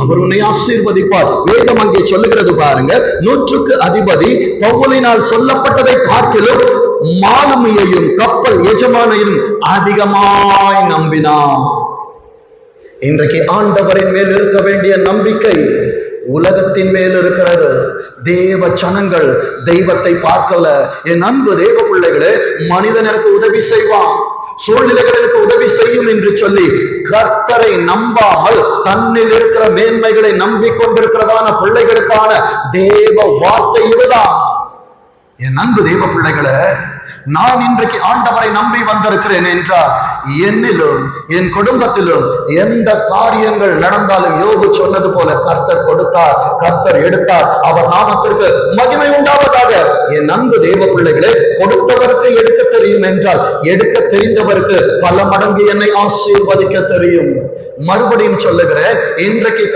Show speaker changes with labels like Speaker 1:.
Speaker 1: அவர் உன்னை ஆசீர்வதிப்பார். வேதம் அங்கே சொல்லுகிறது பாருங்க, 100க்கு அதிபதி பவுலினால் சொல்லப்பட்டதை பார்க்கிலும் மாலுமியையும் கப்பல் எஜமானையும் அதிகமாய் நம்பினார். இன்றைக்கு ஆண்டவரின் மேல் இருக்க வேண்டிய நம்பிக்கை உலகத்தின் மேல் இருக்கிறது. தேவ ஜனங்கள் தெய்வத்தை பார்க்கல. என் அன்பு தேவ பிள்ளைகளே, மனிதன் எனக்கு உதவி செய்வான், சூழ்நிலைகள் எனக்கு உதவி செய்யும் என்று சொல்லி கர்த்தரை நம்பாமல் தன்னில் இருக்கிற மேன்மைகளை நம்பிக்கொண்டிருக்கிறதான பிள்ளைகளுக்கான தேவ வார்த்தை இதுதான். என் அன்பு தேவ பிள்ளைகளே, நான் இன்றைக்கு ஆண்டவரை நம்பி வந்திருக்கிறேன் என்றால் என்னிலும் என் குடும்பத்திலும் எந்த காரியங்கள் நடந்தாலும் யோபு சொன்னது போல கர்த்தர் கொடுத்தார், கர்த்தர் எடுத்தார், அவர் நாமத்திற்கு மகிமை உண்டாவதாக. என் அன்பு தேவ பிள்ளைகளே, கொடுத்தவருக்கு எடுக்க தெரியும் என்றால் எடுக்க தெரிந்தவருக்கு பல மடங்கு என்னை ஆசீர்வதிக்க தெரியும். மறுபடியும் சொல்லுகிறேன், இன்றைக்கு